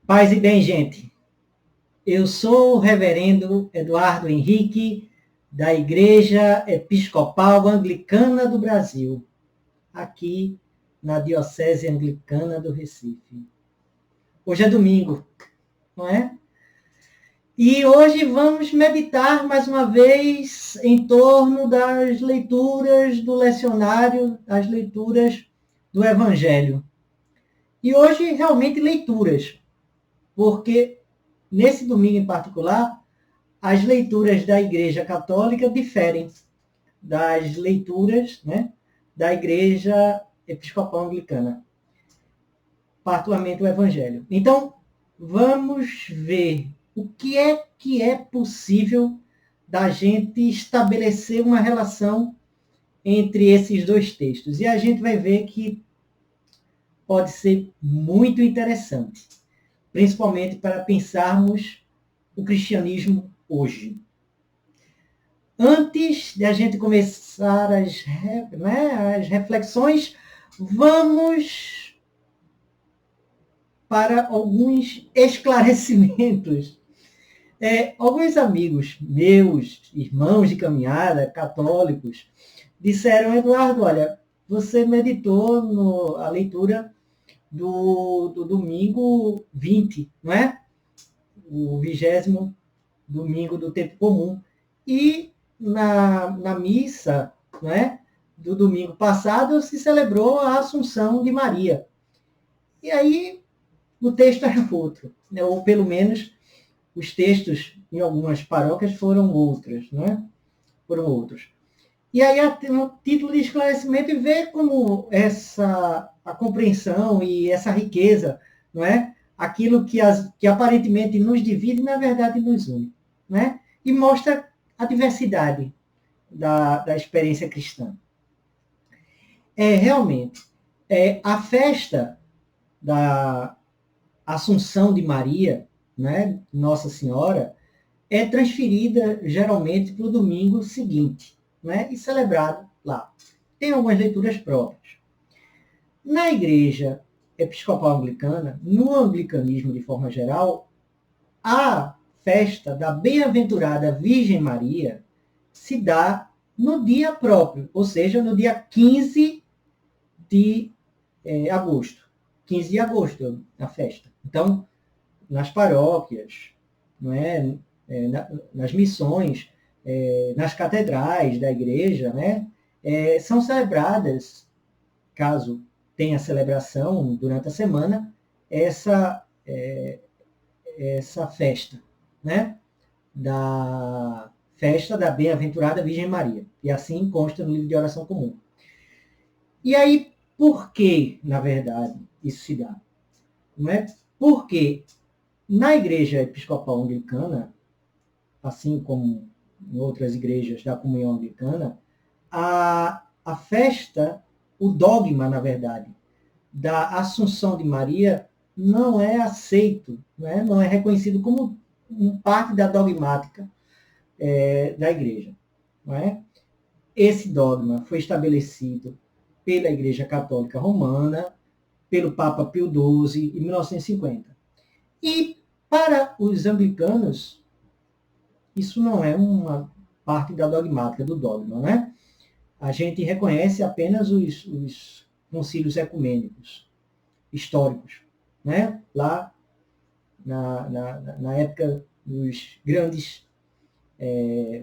Paz e bem, gente. Eu sou o reverendo Eduardo Henrique, da Igreja Episcopal Anglicana do Brasil, aqui na Diocese Anglicana do Recife. Hoje é domingo, não é? E hoje vamos meditar mais uma vez em torno das leituras do lecionário, as leituras do Evangelho. E hoje, realmente, leituras, porque nesse domingo em particular, as leituras da Igreja Católica diferem das leituras, né, da Igreja Episcopal Anglicana, particularmente o Evangelho. Então, vamos ver o que é possível da gente estabelecer uma relação entre esses dois textos. E a gente vai ver que pode ser muito interessante, principalmente para pensarmos o cristianismo hoje. Antes de a gente começar as reflexões, vamos para alguns esclarecimentos. Alguns amigos meus, irmãos de caminhada, católicos, disseram: Eduardo, olha, você meditou a leitura do domingo 20, não é? O 20º domingo do tempo comum. E na missa, né, do domingo passado, se celebrou a Assunção de Maria. E aí o texto era outro, né, ou pelo menos os textos em algumas paróquias foram outras, né? Foram outros. E aí no título de esclarecimento, e ver como a compreensão e essa riqueza, não é? Aquilo que aparentemente nos divide, na verdade nos une, né? E mostra a diversidade da experiência cristã. Realmente, a festa da Assunção de Maria, né, Nossa Senhora, é transferida geralmente para o domingo seguinte, né, e celebrado lá. Tem algumas leituras próprias. Na Igreja Episcopal Anglicana, no anglicanismo de forma geral, a festa da Bem-aventurada Virgem Maria se dá no dia próprio, ou seja, no dia 15 de agosto. 15 de agosto a festa. Então, nas paróquias, não é? Nas missões, nas catedrais da igreja, né? São celebradas, caso tenha celebração durante a semana, essa festa, né? Da festa da Bem-aventurada Virgem Maria. E assim consta no livro de oração comum. E aí, por que, na verdade, isso se dá? Não é? Porque na Igreja Episcopal Anglicana, assim como em outras igrejas da comunhão anglicana, a festa, o dogma, na verdade, da Assunção de Maria não é aceito, não é reconhecido como parte da dogmática da igreja. Não é? Esse dogma foi estabelecido pela Igreja Católica Romana, pelo Papa Pio XII, em 1950. E para os anglicanos, isso não é uma parte da dogmática, do dogma, né? A gente reconhece apenas os concílios ecumênicos históricos, né? Lá na época dos grandes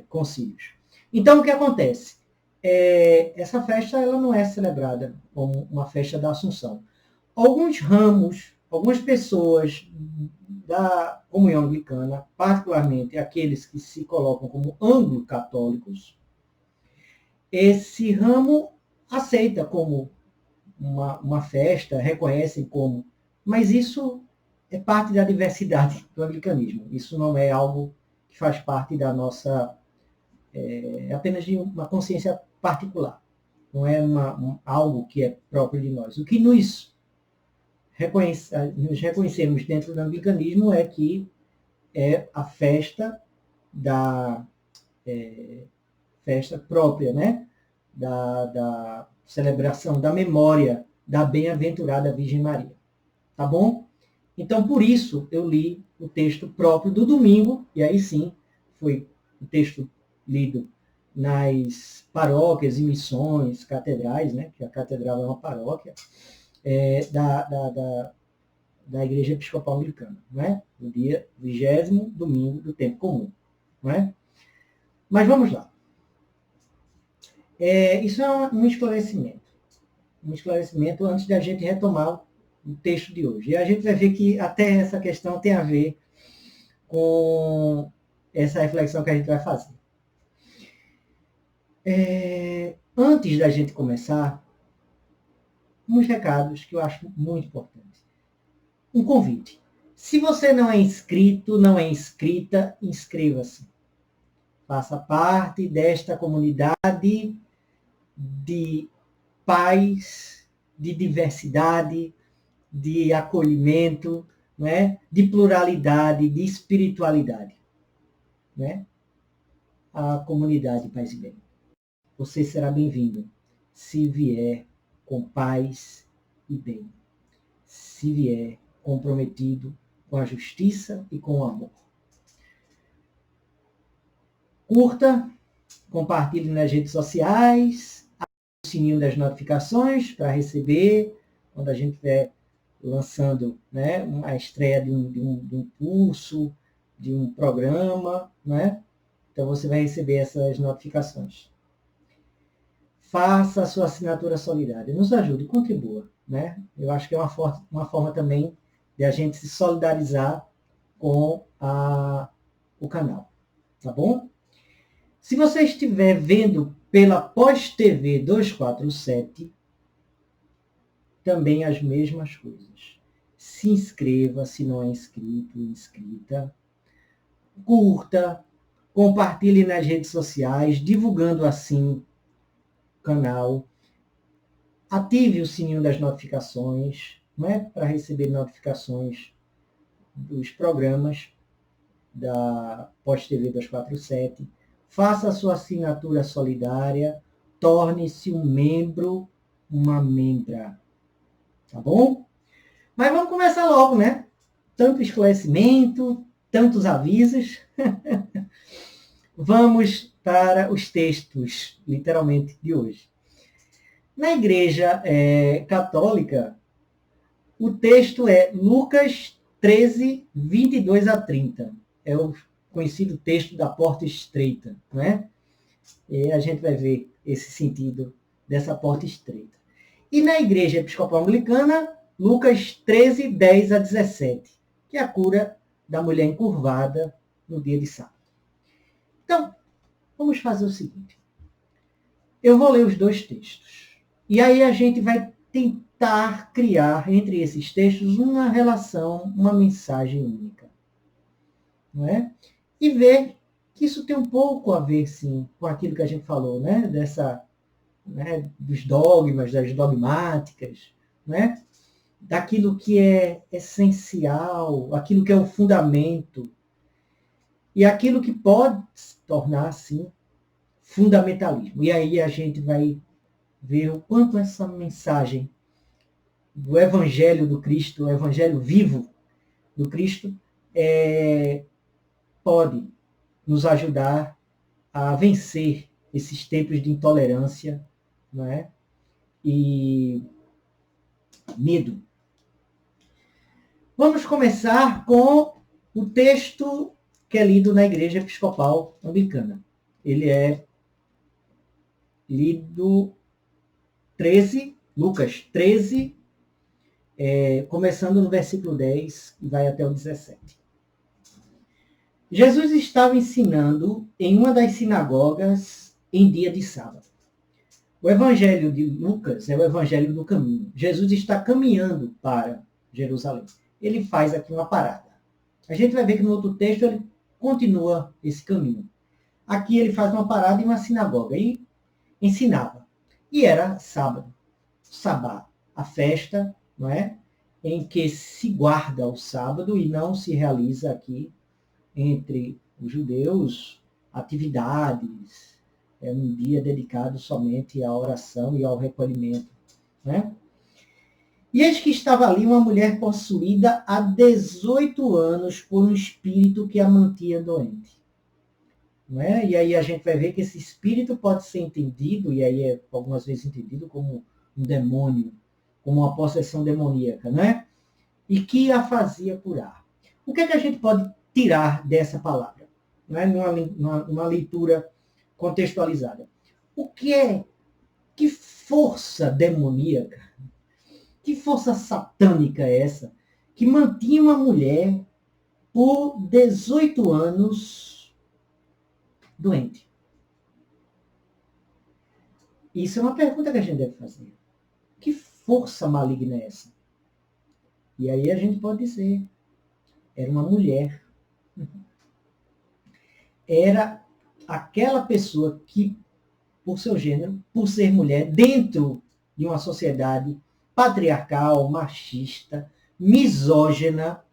concílios. Então, o que acontece? Essa festa ela não é celebrada como uma festa da Assunção. Alguns ramos, algumas pessoas da comunhão anglicana, particularmente aqueles que se colocam como anglo-católicos, esse ramo aceita como uma festa, reconhecem como, mas isso é parte da diversidade do anglicanismo. Isso não é algo que faz parte da nossa, apenas de uma consciência particular. Não é algo que é próprio de nós. O que nos reconhecemos dentro do anglicanismo é que é a festa da festa própria, né? Da celebração da memória da bem-aventurada Virgem Maria. Tá bom? Então, por isso, eu li o texto próprio do domingo, e aí sim, foi o texto lido nas paróquias e missões, catedrais, né, que a catedral é uma paróquia, da Igreja Episcopal Anglicana, né, no dia 20º domingo do tempo comum. Né? Mas vamos lá. Isso é um esclarecimento. Um esclarecimento antes da gente retomar o texto de hoje. E a gente vai ver que até essa questão tem a ver com essa reflexão que a gente vai fazer. Antes da gente começar, uns recados que eu acho muito importantes. Um convite. Se você não é inscrito, não é inscrita, inscreva-se. Faça parte desta comunidade de paz, de diversidade, de acolhimento, né? De pluralidade, de espiritualidade. Né? A comunidade Paz e Bem. Você será bem-vindo se vier com paz e bem. Se vier comprometido com a justiça e com o amor. Curta, compartilhe nas redes sociais, o sininho das notificações para receber quando a gente estiver lançando, né, a estreia de um curso, de um programa, né? Então você vai receber essas notificações. Faça a sua assinatura solidária, nos ajude, contribua, né? Eu acho que é uma forma também de a gente se solidarizar com o canal, tá bom? Se você estiver vendo pela Pós-TV 247, também as mesmas coisas. Se inscreva, se não é inscrito, inscrita. Curta, compartilhe nas redes sociais, divulgando assim o canal. Ative o sininho das notificações, né, para receber notificações dos programas da Pós-TV 247. Faça a sua assinatura solidária, torne-se um membro, uma membra. Tá bom? Mas vamos começar logo, né? Tanto esclarecimento, tantos avisos. Vamos para os textos, literalmente, de hoje. Na Igreja Católica, o texto é Lucas 13, 22 a 30. É o conhecido texto da porta estreita, né? E a gente vai ver esse sentido dessa porta estreita. E na Igreja Episcopal Anglicana, Lucas 13, 10 a 17, que é a cura da mulher encurvada no dia de sábado. Então, vamos fazer o seguinte. Eu vou ler os dois textos. E aí a gente vai tentar criar entre esses textos uma relação, uma mensagem única. Não é? E ver que isso tem um pouco a ver, sim, com aquilo que a gente falou, né? Dos dogmas, das dogmáticas, né? Daquilo que é essencial, aquilo que é o fundamento, e aquilo que pode se tornar, assim, fundamentalismo. E aí a gente vai ver o quanto essa mensagem do Evangelho do Cristo, o Evangelho vivo do Cristo, pode nos ajudar a vencer esses tempos de intolerância, não é? E medo. Vamos começar com o texto que é lido na Igreja Episcopal Anglicana. Ele é lido Lucas 13, começando no versículo 10 e vai até o 17. Jesus estava ensinando em uma das sinagogas em dia de sábado. O evangelho de Lucas é o evangelho do caminho. Jesus está caminhando para Jerusalém. Ele faz aqui uma parada. A gente vai ver que no outro texto ele continua esse caminho. Aqui ele faz uma parada em uma sinagoga e ensinava. E era sábado. Sabá, a festa, não é? Em que se guarda o sábado e não se realiza aqui entre os judeus atividades. É um dia dedicado somente à oração e ao recolhimento, né? E eis que estava ali uma mulher possuída há 18 anos por um espírito que a mantinha doente. Não é? E aí a gente vai ver que esse espírito pode ser entendido, e aí é algumas vezes entendido como um demônio, como uma possessão demoníaca, não é? E que a fazia curar. O que é que a gente pode tirar dessa palavra? Não é? Numa leitura contextualizada. O que é? Que força demoníaca, que força satânica é essa que mantinha uma mulher por 18 anos doente? Isso é uma pergunta que a gente deve fazer. Que força maligna é essa? E aí a gente pode dizer, era uma mulher. Era aquela pessoa que, por seu gênero, por ser mulher, dentro de uma sociedade patriarcal, machista, misógina,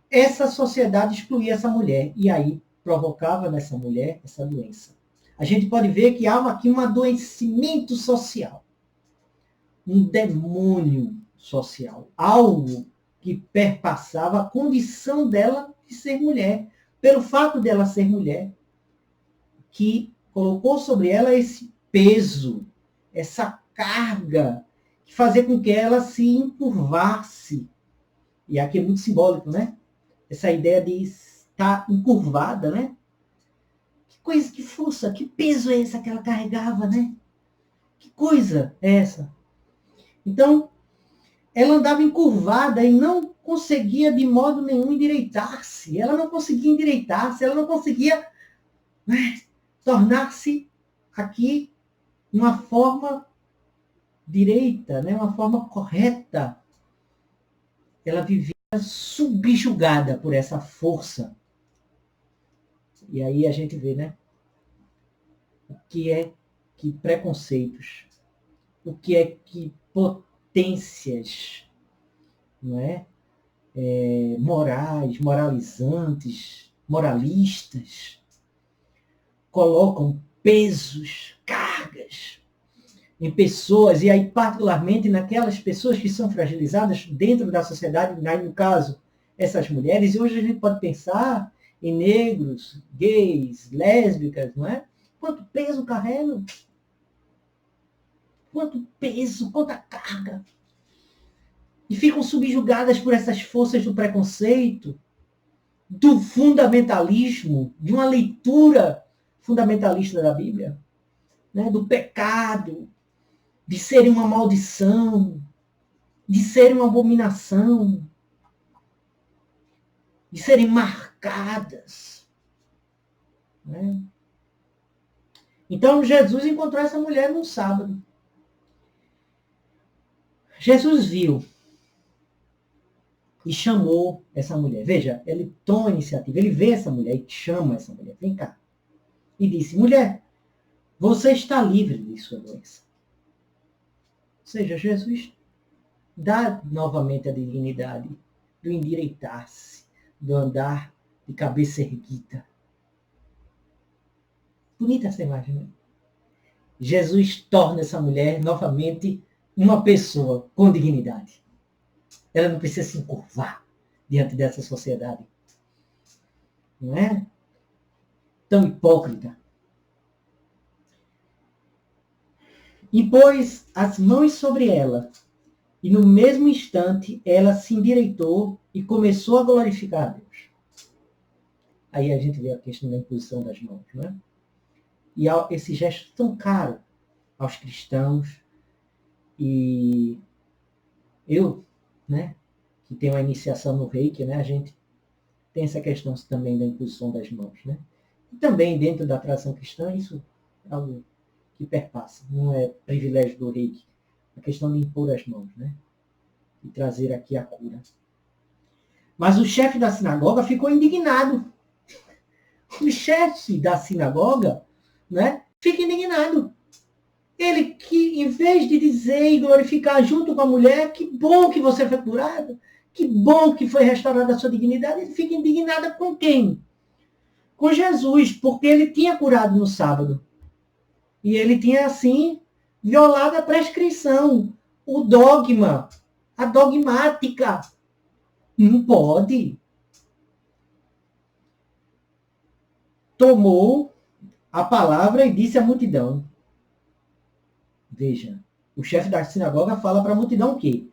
essa sociedade excluía essa mulher e aí provocava nessa mulher essa doença. A gente pode ver que há aqui um adoecimento social, um demônio social, algo que perpassava a condição dela de ser mulher, pelo fato dela ser mulher, que colocou sobre ela esse peso, essa carga, que fazia com que ela se encurvasse. E aqui é muito simbólico, né? Essa ideia de estar encurvada, né? Que coisa, que força, que peso é esse que ela carregava, né? Que coisa é essa? Então, ela andava encurvada e não conseguia de modo nenhum endireitar-se. Ela não conseguia endireitar-se, ela não conseguia, né, tornar-se aqui uma forma direita, né, uma forma correta. Ela vivia subjugada por essa força. E aí a gente vê, né, o que é que preconceitos, o que é que potências, não é? Morais, moralizantes, moralistas, colocam pesos, cargas em pessoas, e aí particularmente naquelas pessoas que são fragilizadas dentro da sociedade, aí, no caso, essas mulheres, e hoje a gente pode pensar em negros, gays, lésbicas, não é? Quanto peso carregam? Quanto peso, quanta carga. E ficam subjugadas por essas forças do preconceito, do fundamentalismo, de uma leitura fundamentalista da Bíblia, né? Do pecado, de serem uma maldição, de serem uma abominação, de serem marcadas. Né? Então Jesus encontrou essa mulher num sábado. Jesus viu e chamou essa mulher. Veja, ele toma a iniciativa, ele vê essa mulher e chama essa mulher. Vem cá. E disse, mulher, você está livre de sua doença. Ou seja, Jesus dá novamente a dignidade do endireitar-se, do andar de cabeça erguida. Bonita essa imagem, né? Jesus torna essa mulher novamente uma pessoa com dignidade. Ela não precisa se encurvar diante dessa sociedade. Não é? Tão hipócrita. E pôs as mãos sobre ela, e no mesmo instante ela se endireitou e começou a glorificar a Deus. Aí a gente vê a questão da imposição das mãos, não é? E esse gesto tão caro aos cristãos. E eu, né, que tenho a iniciação no Reiki, né, a gente tem essa questão também da imposição das mãos, né? E também dentro da tradição cristã, isso é algo que perpassa, não é privilégio do Reiki, a questão de impor as mãos, né? E trazer aqui a cura. Mas o chefe da sinagoga ficou indignado. O chefe da sinagoga, né, fica indignado. Ele que, em vez de dizer e glorificar junto com a mulher, que bom que você foi curada, que bom que foi restaurada a sua dignidade, ele fica indignado com quem? Com Jesus, porque ele tinha curado no sábado. E ele tinha, assim, violado a prescrição, o dogma A dogmática. Não pode. Tomou a palavra e disse à multidão. Veja, o chefe da sinagoga fala para a multidão que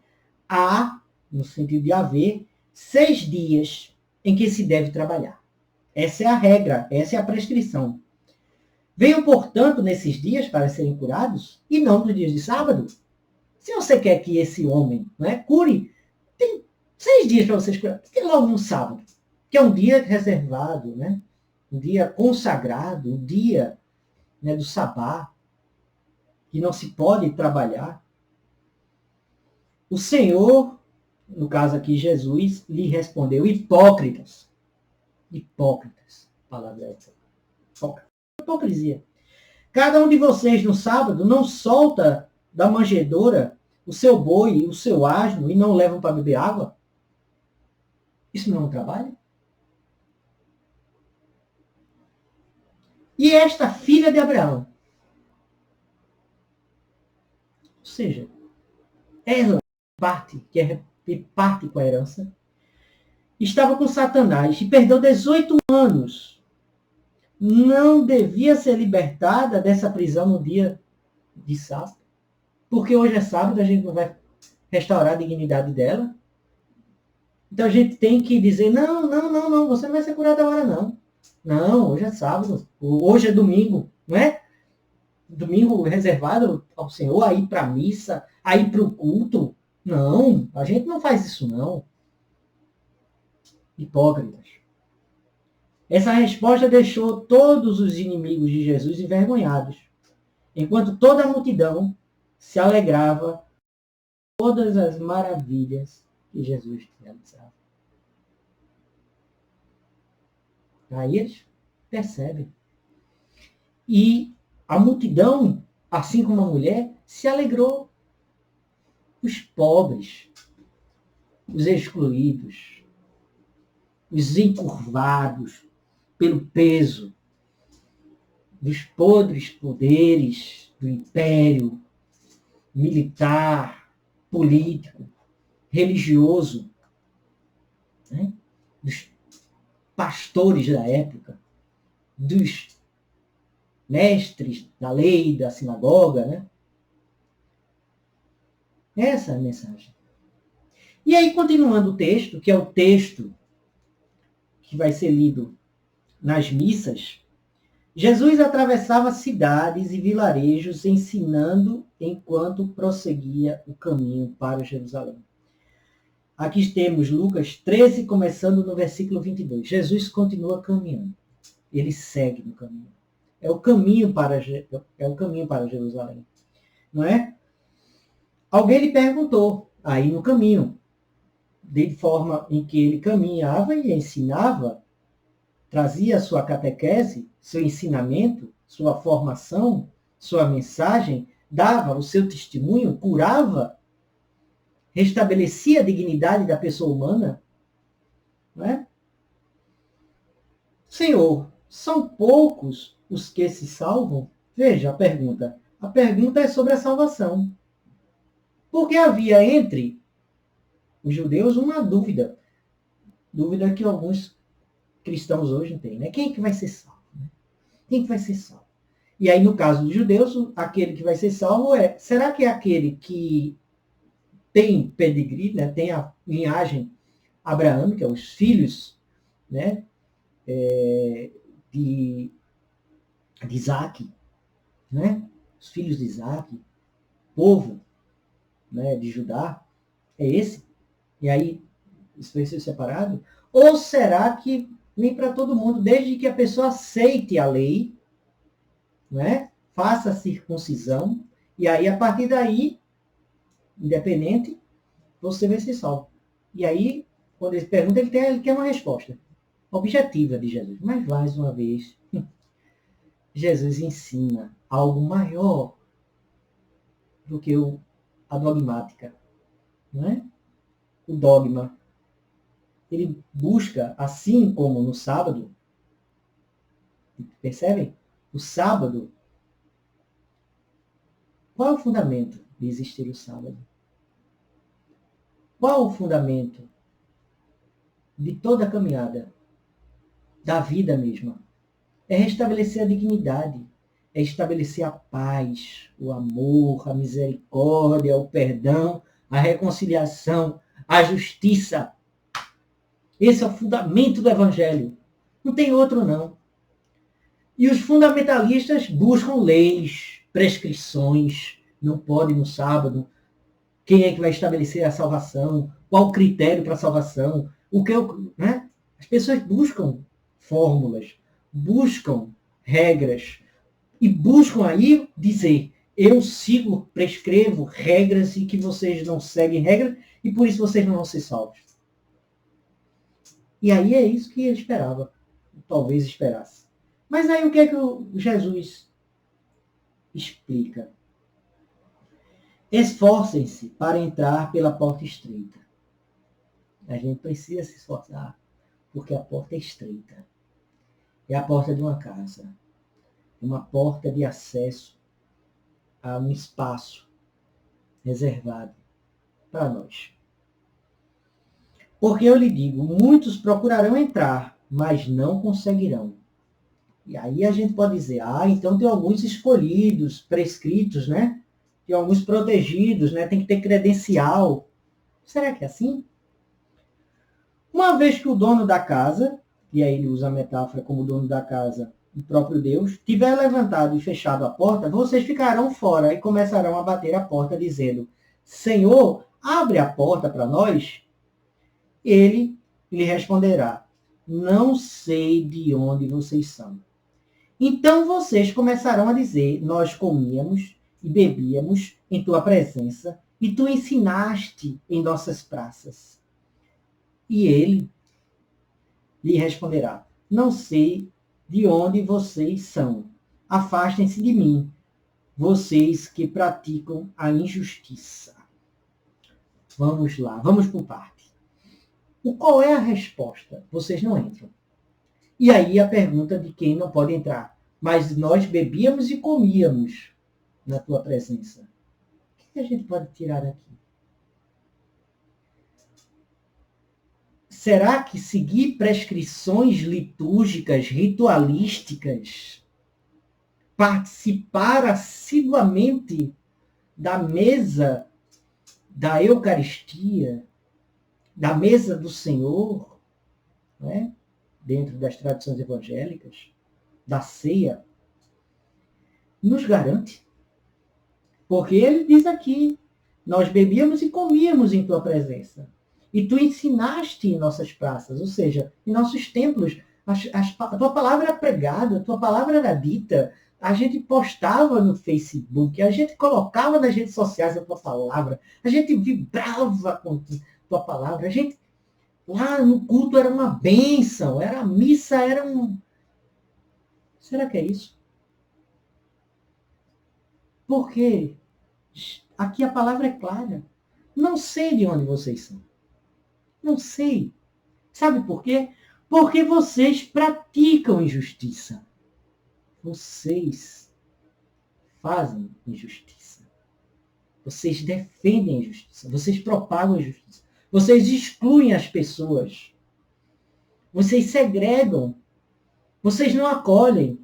há, no sentido de haver, 6 dias em que se deve trabalhar. Essa é a regra, essa é a prescrição. Venham, portanto, nesses dias para serem curados, e não nos dias de sábado. Se você quer que esse homem, cure, tem 6 dias para vocês curar. Tem logo no sábado, que é um dia reservado, um dia consagrado, um dia do sabá, que não se pode trabalhar. O Senhor, no caso aqui Jesus, lhe respondeu: hipócritas. Hipócritas. Palavra essa. Hipocrisia. Cada um de vocês no sábado não solta da manjedoura o seu boi e o seu asno e não levam para beber água? Isso não é um trabalho? E esta filha de Abraão, ou seja, ela que parte com a herança, estava com Satanás e perdeu 18 anos. Não devia ser libertada dessa prisão no dia de sábado? Porque hoje é sábado, a gente não vai restaurar a dignidade dela. Então a gente tem que dizer, não, você não vai ser curada agora, não. Não, hoje é sábado, hoje é domingo, não é? Domingo reservado ao Senhor, a ir para a missa, a ir para o culto. Não, a gente não faz isso, não. Hipócritas. Essa resposta deixou todos os inimigos de Jesus envergonhados, enquanto toda a multidão se alegrava com todas as maravilhas que Jesus realizava. Aí eles percebem. E a multidão, assim como a mulher, se alegrou. Os pobres, os excluídos, os encurvados pelo peso dos podres poderes do império militar, político, religioso, dos pastores da época, dos mestres da lei, da sinagoga, Essa é a mensagem. E aí, continuando o texto, que é o texto que vai ser lido nas missas, Jesus atravessava cidades e vilarejos ensinando enquanto prosseguia o caminho para Jerusalém. Aqui temos Lucas 13, começando no versículo 22. Jesus continua caminhando. Ele segue no caminho. É o caminho para Jerusalém. Não é? Alguém lhe perguntou, aí no caminho, de forma em que ele caminhava e ensinava, trazia a sua catequese, seu ensinamento, sua formação, sua mensagem, dava o seu testemunho, curava, restabelecia a dignidade da pessoa humana. Não é? Senhor, são poucos os que se salvam? Veja a pergunta. A pergunta é sobre a salvação. Porque havia entre os judeus uma dúvida. Dúvida que alguns cristãos hoje têm, Quem é que vai ser salvo? Quem que vai ser salvo? E aí, no caso dos judeus, aquele que vai ser salvo será que é aquele que tem pedigree, tem a linhagem abraâmica, os filhos, de Isaac, Os filhos de Isaac, povo, de Judá, é esse? E aí, isso vai ser separado? Ou será que vem para todo mundo, desde que a pessoa aceite a lei, faça a circuncisão, e aí, a partir daí, independente, você vai ser salvo. E aí, quando ele pergunta, ele quer uma resposta objetiva de Jesus. Mas, mais uma vez, Jesus ensina algo maior do que a dogmática. O dogma. Ele busca, assim como no sábado, percebem? O sábado, qual é o fundamento de existir o sábado? Qual o fundamento de toda a caminhada, da vida mesma? É restabelecer a dignidade, é estabelecer a paz, o amor, a misericórdia, o perdão, a reconciliação, a justiça. Esse é o fundamento do Evangelho. Não tem outro, não. E os fundamentalistas buscam leis, prescrições. Não pode no sábado. Quem é que vai estabelecer a salvação? Qual o critério para a salvação? Né? As pessoas buscam fórmulas, buscam regras e buscam aí dizer: eu sigo, prescrevo regras e que vocês não seguem regras e por isso vocês não vão ser salvos. E aí é isso que ele esperava, talvez esperasse. Mas aí o que é que Jesus explica? Esforcem-se para entrar pela porta estreita. A gente precisa se esforçar, porque a porta é estreita. É a porta de uma casa. Uma porta de acesso a um espaço reservado para nós. Porque eu lhe digo, muitos procurarão entrar, mas não conseguirão. E aí a gente pode dizer, então tem alguns escolhidos, prescritos, né? Tem alguns protegidos, né? Tem que ter credencial. Será que é assim? Uma vez que o dono da casa, e aí ele usa a metáfora como dono da casa, o próprio Deus, tiver levantado e fechado a porta, vocês ficarão fora e começarão a bater a porta, dizendo: Senhor, abre a porta para nós. Ele lhe responderá: não sei de onde vocês são. Então vocês começarão a dizer: nós comíamos e bebíamos em tua presença, e tu ensinaste em nossas praças. E ele lhe responderá: não sei de onde vocês são. Afastem-se de mim, vocês que praticam a injustiça. Vamos lá, vamos por parte. Qual é a resposta? Vocês não entram. E aí a pergunta de quem não pode entrar. Mas nós bebíamos e comíamos na tua presença. O que a gente pode tirar daqui? Será que seguir prescrições litúrgicas, ritualísticas, participar assiduamente da mesa da Eucaristia, da mesa do Senhor, né? Dentro das tradições evangélicas, da ceia, nos garante? Porque ele diz aqui, nós bebíamos e comíamos em tua presença. E tu ensinaste em nossas praças, ou seja, em nossos templos. A tua palavra era pregada, a tua palavra era dita. A gente postava no Facebook, a gente colocava nas redes sociais a tua palavra, a gente vibrava com a tua palavra. A gente, lá no culto era uma bênção, a missa era um... Será que é isso? Porque aqui a palavra é clara. Não sei de onde vocês são. Não sei. Sabe por quê? Porque vocês praticam injustiça. Vocês fazem injustiça. Vocês defendem a injustiça. Vocês propagam a injustiça. Vocês excluem as pessoas. Vocês segregam. Vocês não acolhem.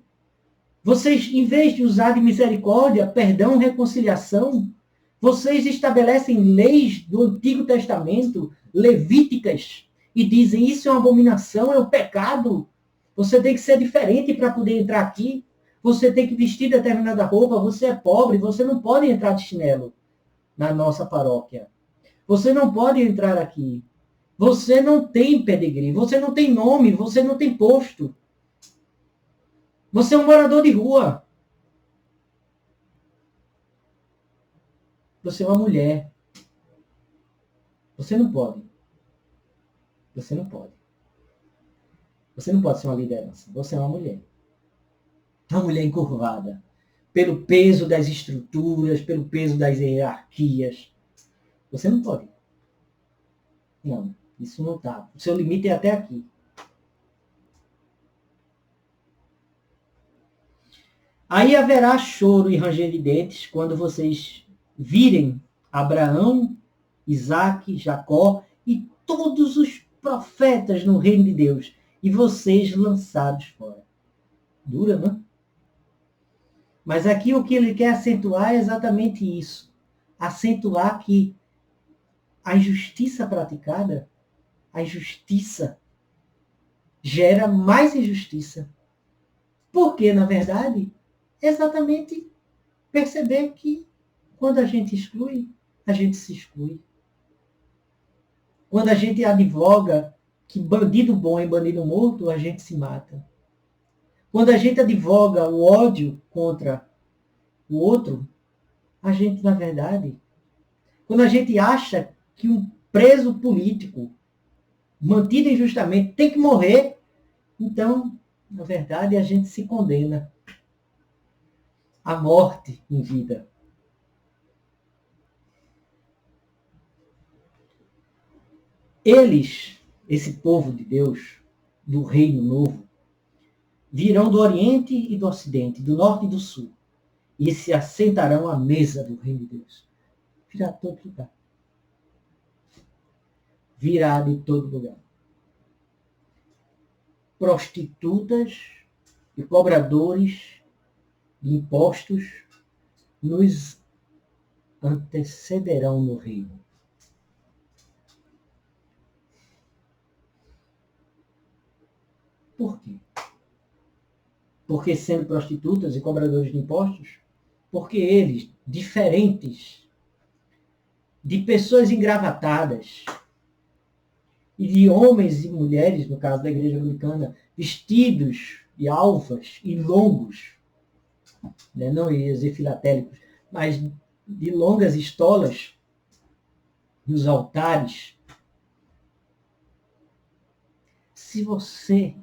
Vocês, em vez de usar de misericórdia, perdão, reconciliação, vocês estabelecem leis do Antigo Testamento, levíticas, e dizem: isso é uma abominação, é um pecado. Você tem que ser diferente para poder entrar aqui. Você tem que vestir determinada roupa. Você é pobre, você não pode entrar de chinelo na nossa paróquia. Você não pode entrar aqui. Você não tem pedigree, você não tem nome, você não tem posto. Você é um morador de rua. Você é uma mulher. Você não pode. Você não pode. Você não pode ser uma liderança. Você é uma mulher. Uma mulher encurvada. Pelo peso das estruturas, pelo peso das hierarquias. Você não pode. Não, isso não está. O seu limite é até aqui. Aí haverá choro e ranger de dentes quando vocês virem Abraão Isaac, Jacó e todos os profetas no reino de Deus, e vocês lançados fora. Dura, não? Mas aqui o que ele quer acentuar é exatamente isso. Acentuar que a injustiça praticada, a injustiça, gera mais injustiça. Porque, na verdade, é exatamente perceber que quando a gente exclui, a gente se exclui. Quando a gente advoga que bandido bom é bandido morto, a gente se mata. Quando a gente advoga o ódio contra o outro, a gente, na verdade, quando a gente acha que um preso político mantido injustamente tem que morrer, então, na verdade, a gente se condena à morte em vida. Eles, esse povo de Deus, do reino novo, virão do Oriente e do Ocidente, do Norte e do Sul, e se assentarão à mesa do reino de Deus. Virá de todo lugar. Virá de todo lugar. Prostitutas e cobradores de impostos nos antecederão no reino. Por quê? Porque sendo prostitutas e cobradores de impostos, porque eles, diferentes de pessoas engravatadas e de homens e mulheres, no caso da igreja anglicana, vestidos de alvas e longos, né? Não ia dizer filatélicos, mas de longas estolas nos altares. Se você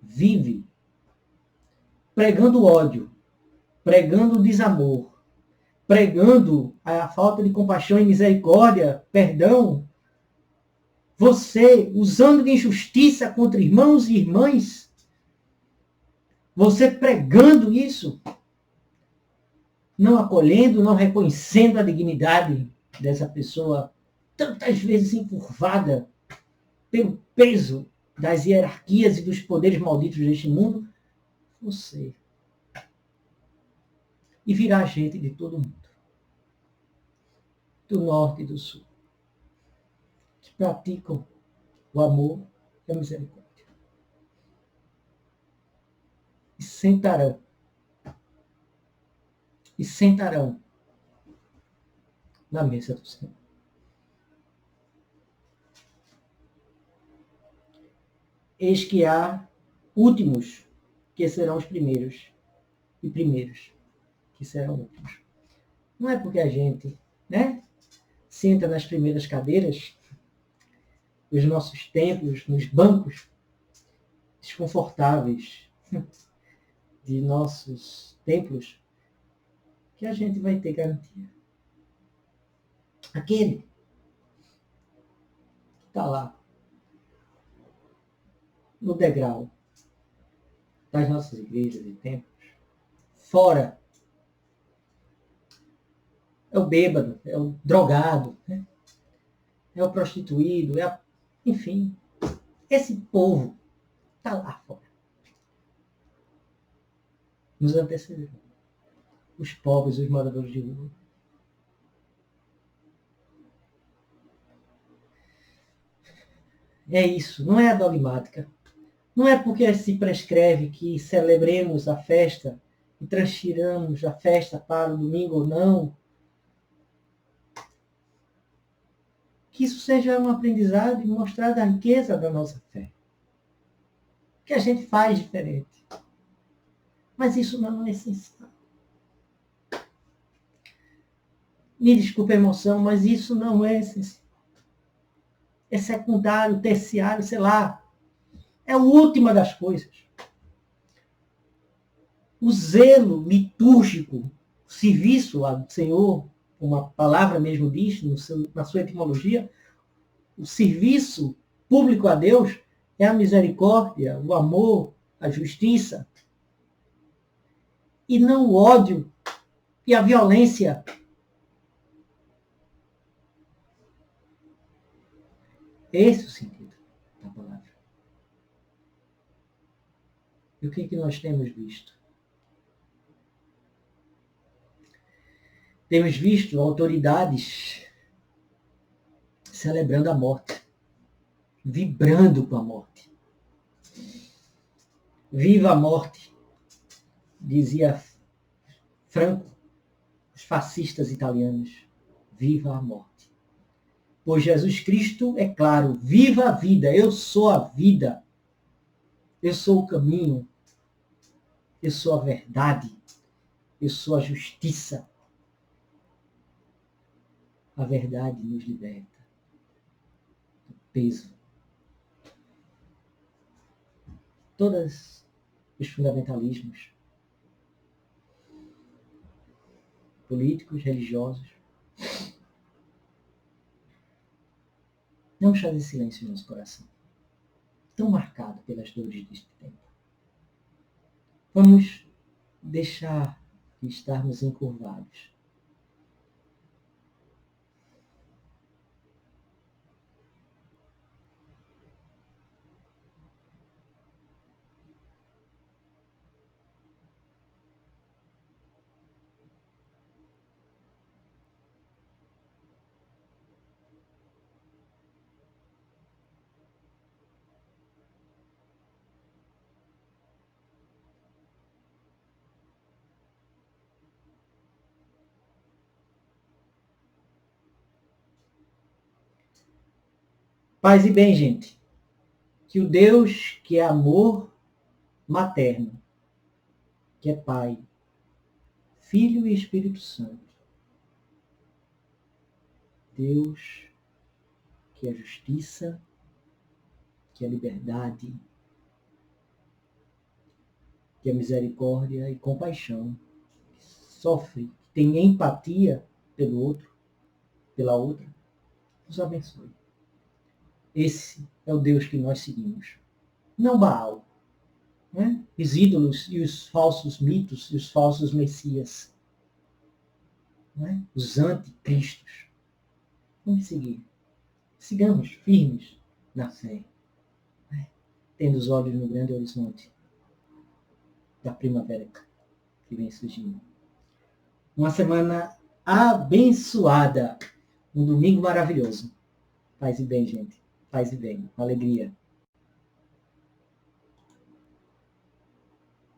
vive pregando ódio, pregando desamor, pregando a falta de compaixão e misericórdia, perdão, você usando de injustiça contra irmãos e irmãs, você pregando isso, não acolhendo, não reconhecendo a dignidade dessa pessoa, tantas vezes encurvada pelo peso das hierarquias e dos poderes malditos deste mundo, você. E virá gente de todo mundo, do norte e do sul, que praticam o amor e a misericórdia. E sentarão na mesa do Senhor. Eis que há últimos que serão os primeiros, e primeiros que serão últimos. Não é porque a gente, né, senta nas primeiras cadeiras dos nossos templos, nos bancos desconfortáveis de nossos templos, que a gente vai ter garantia. Aquele que está lá, no degrau das nossas igrejas e templos, fora, é o bêbado, é o drogado, né? É o prostituído, enfim, esse povo está lá fora. Nos antecederão. Os pobres, os moradores de rua. É isso, não é a dogmática. Não é porque se prescreve que celebremos a festa e transfiramos a festa para o domingo ou não, que isso seja um aprendizado e mostrar a riqueza da nossa fé. Que a gente faz diferente. Mas isso não é essencial. Me desculpe a emoção, mas isso não é essencial. É secundário, terciário, sei lá. É a última das coisas. O zelo litúrgico, o serviço ao Senhor, como a palavra mesmo diz, na sua etimologia, o serviço público a Deus é a misericórdia, o amor, a justiça, e não o ódio e a violência. Esse é o sentido da palavra. E o que nós temos visto? Temos visto autoridades celebrando a morte, vibrando com a morte. Viva a morte, dizia Franco, os fascistas italianos. Viva a morte. Pois Jesus Cristo, é claro, viva a vida, eu sou a vida, eu sou o caminho, eu sou a verdade, eu sou a justiça. A verdade nos liberta do peso. Todos os fundamentalismos políticos, religiosos, não vamos fazer silêncio no nosso coração, tão marcado pelas dores deste tempo. Vamos deixar de estarmos encurvados. Paz e bem, gente. Que o Deus que é amor materno, que é Pai, Filho e Espírito Santo, Deus que é justiça, que é liberdade, que é misericórdia e compaixão, que sofre, que tem empatia pelo outro, pela outra, nos abençoe. Esse é o Deus que nós seguimos. Não Baal, né? Os ídolos e os falsos mitos e os falsos messias, né? Os anticristos. Vamos seguir. Sigamos firmes na fé, né? Tendo os olhos no grande horizonte da primavera que vem surgindo. Uma semana abençoada. Um domingo maravilhoso. Paz e bem, gente. Paz e bem. Alegria.